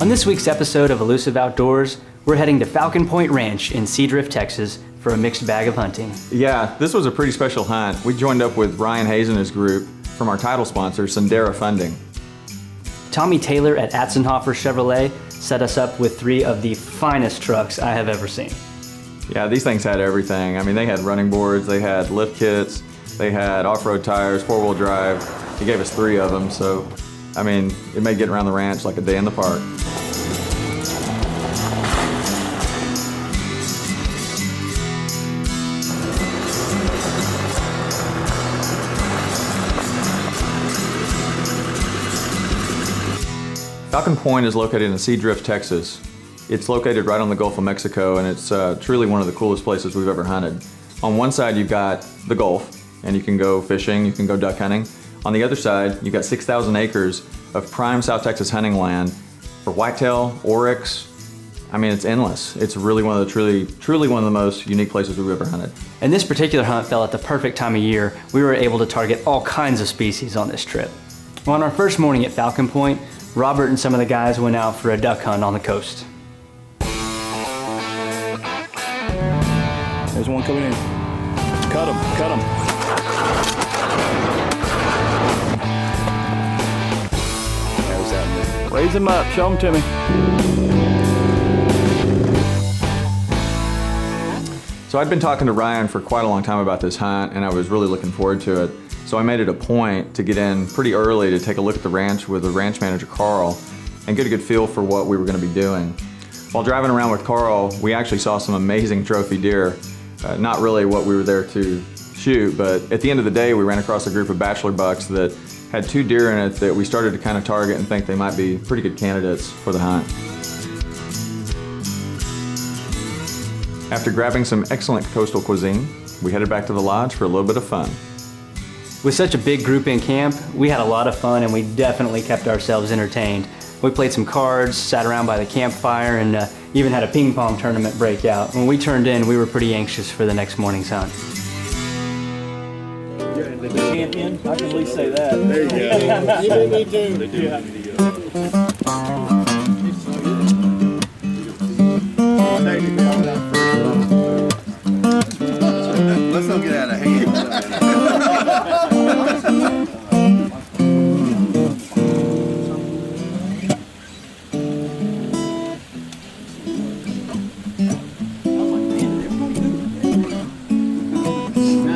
On this week's episode of Elusive Outdoors, we're heading to Falcon Point Ranch in Seadrift, Texas for a mixed bag of hunting. Yeah, this was a pretty special hunt. We joined up with Ryan Hayes and his group from our title sponsor, Sendera Funding. Tommy Taylor at Atzenhofer Chevrolet set us up with 3 of the finest trucks I have ever seen. Yeah, these things had everything. I mean, they had running boards, they had lift kits, they had off-road tires, 4-wheel drive. He gave us 3 of them, so I mean, it made getting around the ranch like a day in the park. Falcon Point is located in Seadrift, Texas. It's located right on the Gulf of Mexico, and it's truly one of the coolest places we've ever hunted. On one side, you've got the Gulf, and you can go fishing, you can go duck hunting. On the other side, you've got 6,000 acres of prime South Texas hunting land for whitetail, Oryx. I mean, it's endless. It's really one of the truly one of the most unique places we've ever hunted. And this particular hunt fell at the perfect time of year. We were able to target all kinds of species on this trip. On our first morning at Falcon Point, Robert and some of the guys went out for a duck hunt on the coast. There's one coming in. Cut him, cut him. There's that. Raise him up, show him to me. So I'd been talking to Ryan for quite a long time about this hunt, and I was really looking forward to it. So I made it a point to get in pretty early to take a look at the ranch with the ranch manager, Carl, and get a good feel for what we were going to be doing. While driving around with Carl, we actually saw some amazing trophy deer. Not really what we were there to shoot, but at the end of the day, we ran across a group of bachelor bucks that had 2 deer in it that we started to kind of target and think they might be pretty good candidates for the hunt. After grabbing some excellent coastal cuisine, we headed back to the lodge for a little bit of fun. With such a big group in camp, we had a lot of fun and we definitely kept ourselves entertained. We played some cards, sat around by the campfire, and even had a ping pong tournament break out. When we turned in, we were pretty anxious for the next morning's hunt. You're the champion, I can at least say that. There you go. Me too. Yeah. Let's not get out of hand.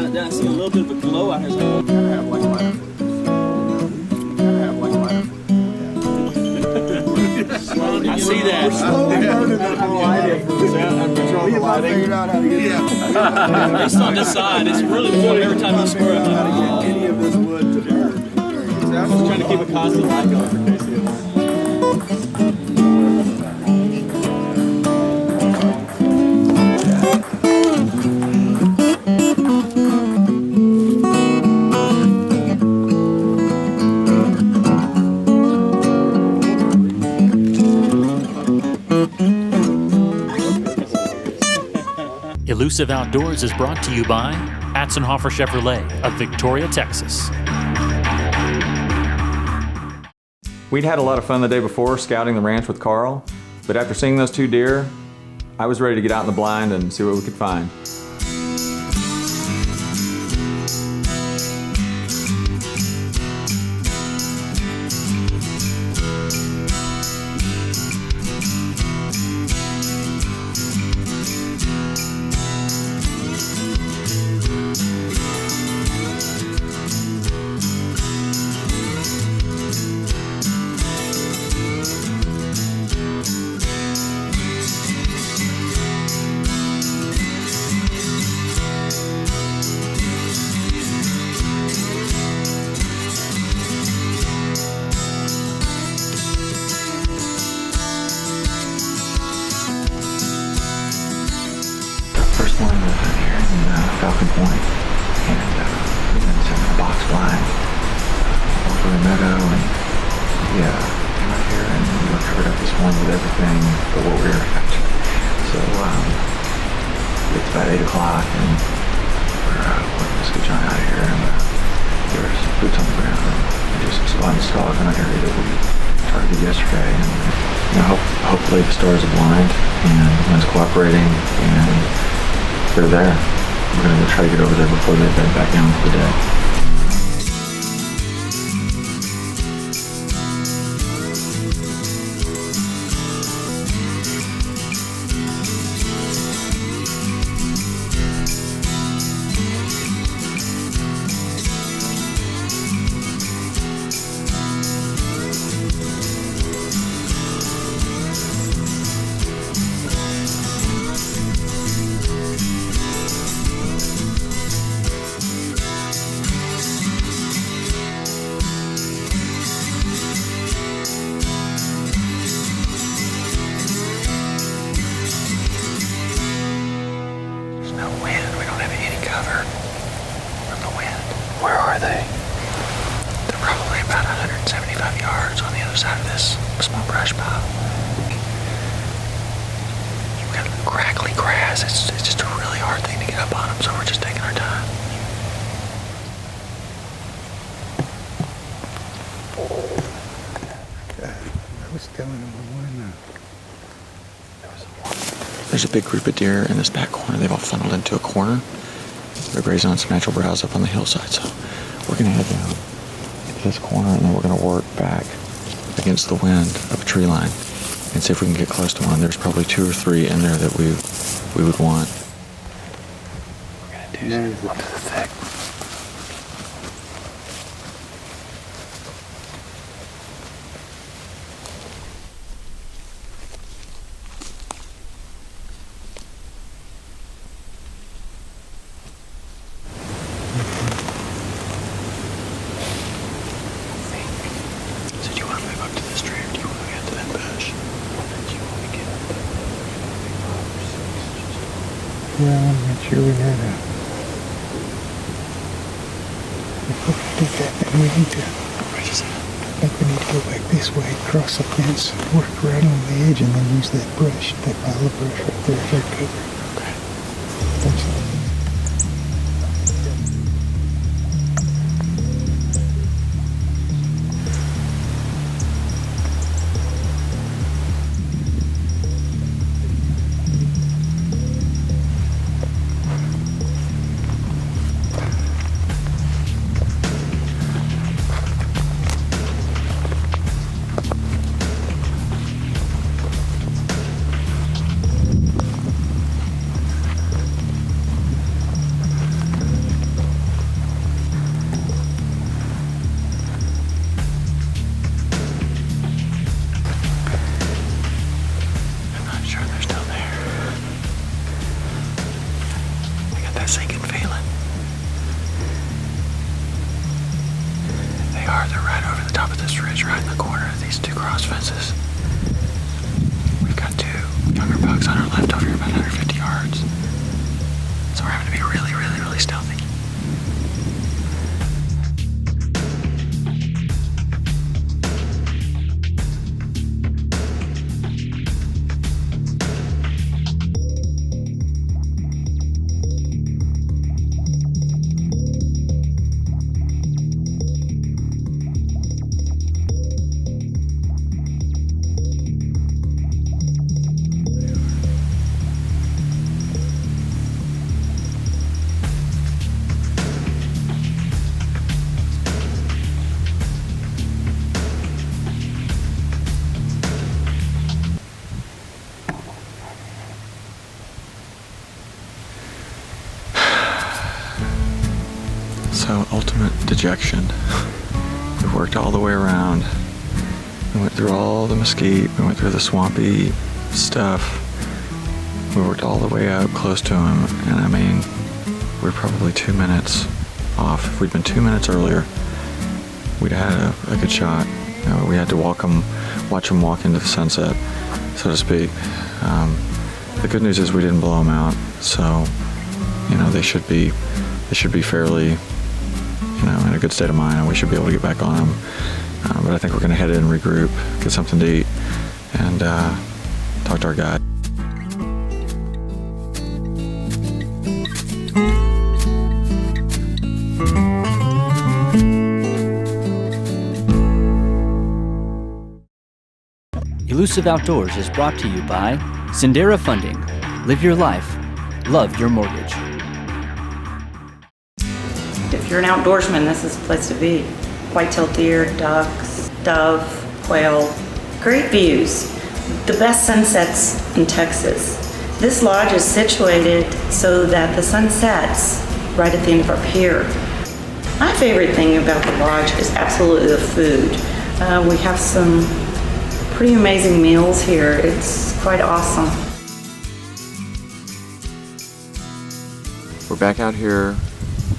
Now I see a little bit of a glow out here. I see that. It's on this side. It's really warm every time you square up. Any of this wood to burn. I'm just trying to keep a constant light going for Casey. Elusive Outdoors is brought to you by Atzenhofer Chevrolet of Victoria, Texas. We'd had a lot of fun the day before scouting the ranch with Carl, but after seeing those 2 deer, I was ready to get out in the blind and see what we could find. First one was here in Falcon Point, and we've been setting a box blind over the meadow, and yeah, came out here and we were covered up this morning with everything but what we were catching. So it's about 8 o'clock, and we're just get John out of here, and there were some boots on the ground, and just spotted this dog in an area that we targeted yesterday, and hopefully the stars are blind and the wind's cooperating and they're there. We're going to try to get over there before they bed back down for the day. There's a big group of deer in this back corner. They've all funneled into a corner. They're grazing on some natural browse up on the hillside. So we're going to head down to this corner and then we're going to work back against the wind up a tree line and see if we can get close to one. There's probably 2 or 3 in there that we would want. We're going to do up to the thick. Yeah, I want to make sure we know that. If we're going to do that, then we need to, I think we need to go back this way, cross the fence, work right on the edge, and then use that brush, that pile of brush right there as our cover. Okay. Thanks a lot. They're right over the top of this ridge, right in the corner of these 2 cross fences. We've got 2 younger bucks on our left over here, about 150 yards. So we're having to be really, really, really stealthy. So, ultimate dejection. We worked all the way around. We went through all the mesquite. We went through the swampy stuff. We worked all the way up close to him. And I mean, we're probably 2 minutes off. If we'd been 2 minutes earlier, we'd had a good shot. You know, we had to watch him walk into the sunset, so to speak. The good news is we didn't blow him out. So, you know, they should be fairly, you know, in a good state of mind, and we should be able to get back on them. But I think we're going to head in, regroup, get something to eat, and talk to our guide. Elusive Outdoors is brought to you by Sendera Funding. Live your life. Love your mortgage. If you're an outdoorsman, this is the place to be. Whitetail deer, ducks, dove, quail. Great views. The best sunsets in Texas. This lodge is situated so that the sun sets right at the end of our pier. My favorite thing about the lodge is absolutely the food. We have some pretty amazing meals here. It's quite awesome. We're back out here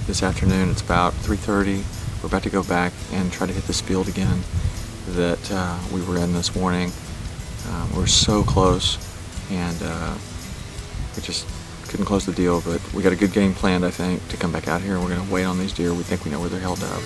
this afternoon. It's about 3:30. We're about to go back and try to hit this field again that we were in this morning. We're so close, and we just couldn't close the deal, but we got a good game planned, I think, to come back out here. We're going to wait on these deer. We think we know where they're held up.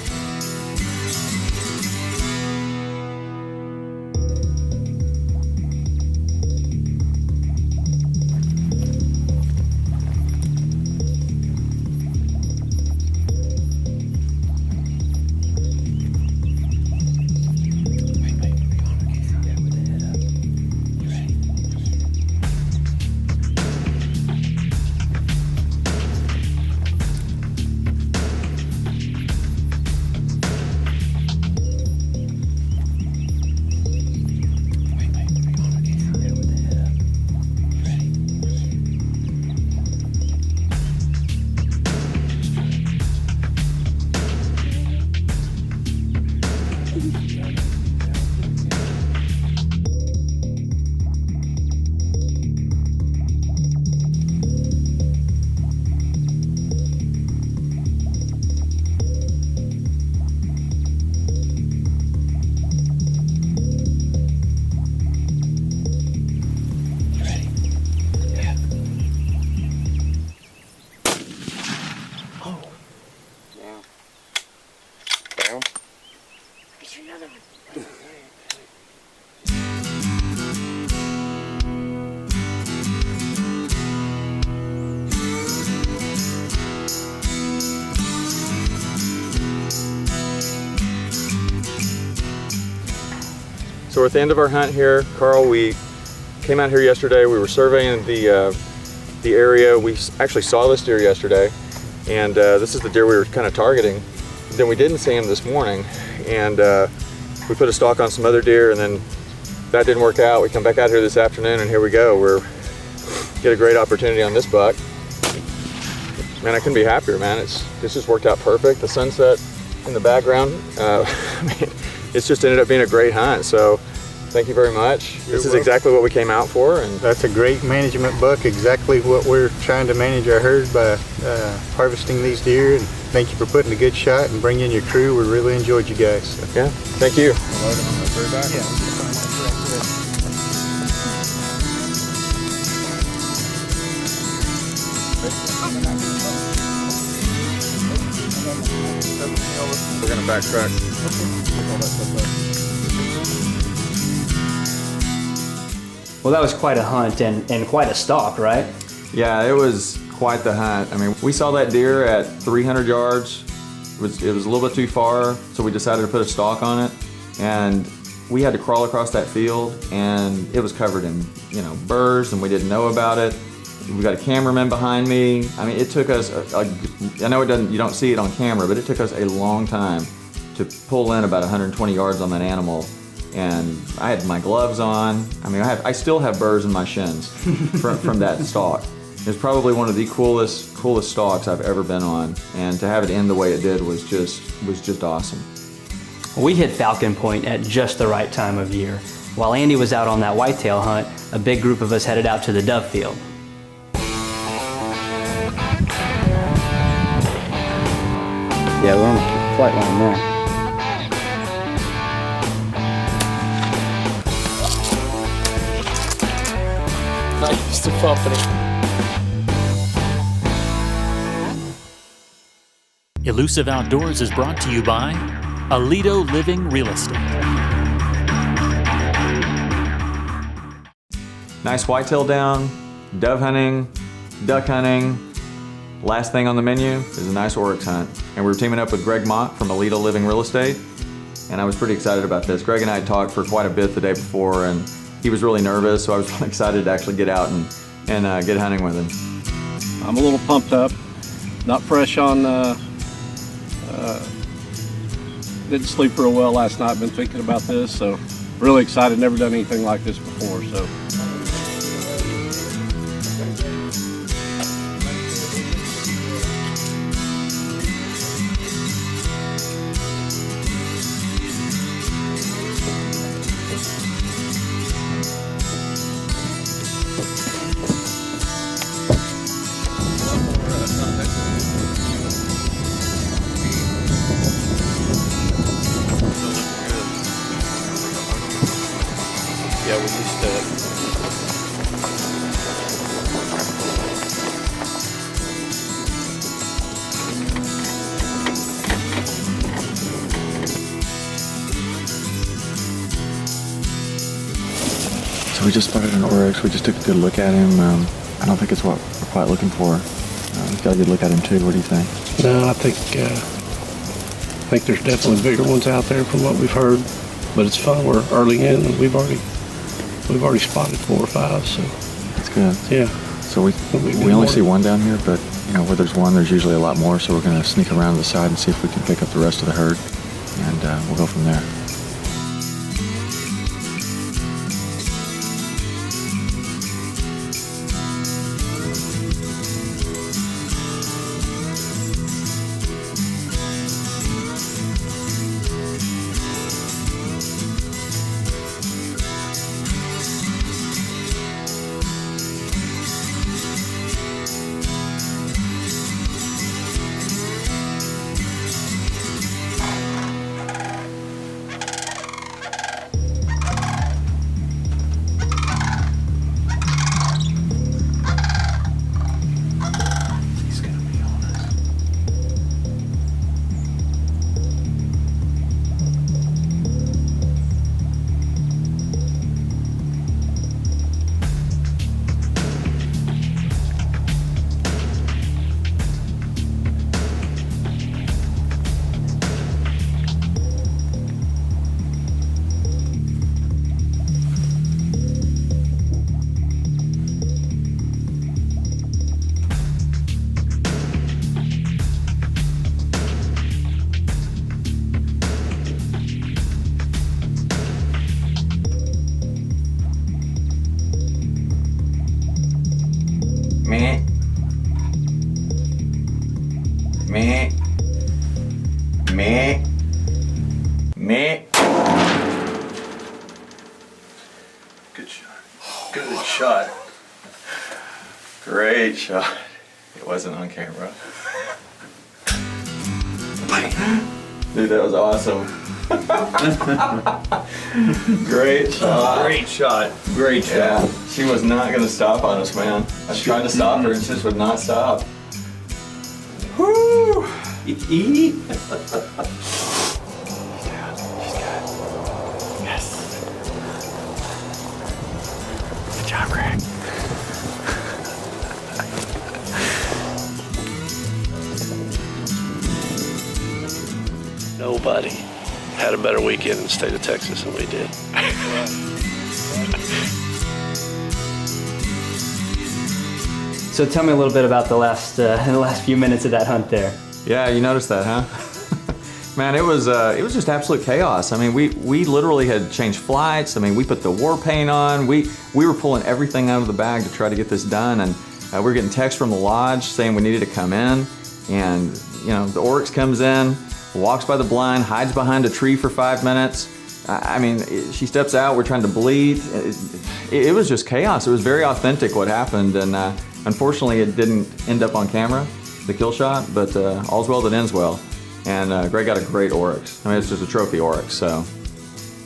So we're at the end of our hunt here. Carl, we came out here yesterday. We were surveying the area. We actually saw this deer yesterday, and this is the deer we were kind of targeting. Then we didn't see him this morning, and we put a stalk on some other deer, and then that didn't work out. We come back out here this afternoon, and here we go. We're get a great opportunity on this buck. Man, I couldn't be happier, man. This just worked out perfect. The sunset in the background. I mean, it's just ended up being a great hunt. So thank you very much. This is exactly what we came out for. And That's a great management buck, exactly what we're trying to manage our herd by harvesting these deer. And thank you for putting a good shot and bringing your crew. We really enjoyed you guys. So. yeah, thank you. We're gonna backtrack. Well, that was quite a hunt and quite a stalk, right? Yeah, it was quite the hunt. I mean, we saw that deer at 300 yards. It was a little bit too far, so we decided to put a stalk on it. And we had to crawl across that field, and it was covered in, burrs, and we didn't know about it. We got a cameraman behind me. I mean, it took us, I know you don't see it on camera, but it took us a long time to pull in about 120 yards on that animal. And I had my gloves on. I mean, I still have burrs in my shins from that stalk. It was probably one of the coolest stalks I've ever been on. And to have it end the way it did was just awesome. We hit Falcon Point at just the right time of year. While Andy was out on that whitetail hunt, a big group of us headed out to the dove field. Yeah, we're on the flight line now. Not used to company. Elusive Outdoors is brought to you by Alito Living Real Estate. Nice whitetail down, dove hunting, duck hunting. Last thing on the menu is a nice Oryx hunt. And we're teaming up with Greg Mott from Alito Living Real Estate. And I was pretty excited about this. Greg and I had talked for quite a bit the day before, and he was really nervous, so I was really excited to actually get out and get hunting with him. I'm a little pumped up, not fresh on, didn't sleep real well last night, been thinking about this, so really excited, never done anything like this before, so. Yeah, we used to. So we just spotted an Oryx. We just took a good look at him. I don't think it's what we're quite looking for. We've got a good look at him too. What do you think? No, I think there's definitely bigger ones out there from what we've heard, but it's fun. We're early in, and we've already spotted 4 or 5. So That's good. yeah. So we only see one down here, but you know where there's one, there's usually a lot more. So we're going to sneak around the side and see if we can pick up the rest of the herd, and we'll go from there. Meh. Meh. Meh. Meh. Good shot. Good shot. Great shot. It wasn't on camera. Dude, that was awesome. Great shot. Great shot. Great shot. Yeah, she was not gonna stop on us, man. I tried to stop her and she just would not stop. Woo! Good job, Greg. Nobody had a better weekend in the state of Texas than we did. So tell me a little bit about the last few minutes of that hunt there. Yeah, you noticed that, huh? Man, it was just absolute chaos. I mean, we literally had changed flights. I mean, we put the war paint on. We were pulling everything out of the bag to try to get this done, and we were getting texts from the lodge saying we needed to come in. And you know, the Oryx comes in, walks by the blind, hides behind a tree for 5 minutes. I mean, she steps out. We're trying to bleed. It was just chaos. It was very authentic what happened, and unfortunately, it didn't end up on camera, the kill shot. But all's well that ends well. And Greg got a great Oryx. I mean, it's just a trophy Oryx, so.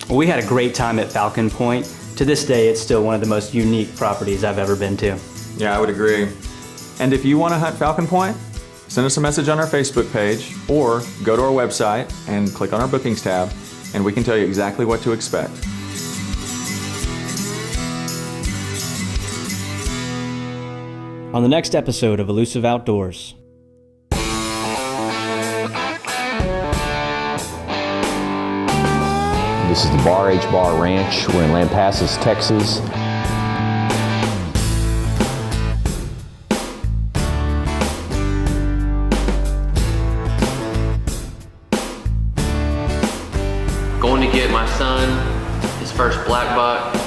We had a great time at Falcon Point. To this day, it's still one of the most unique properties I've ever been to. Yeah, I would agree. And if you want to hunt Falcon Point, send us a message on our Facebook page or go to our website and click on our bookings tab, and we can tell you exactly what to expect. On the next episode of Elusive Outdoors. This is the Bar H Bar Ranch. We're in Lampasas, Texas. Going to get my son his first black buck.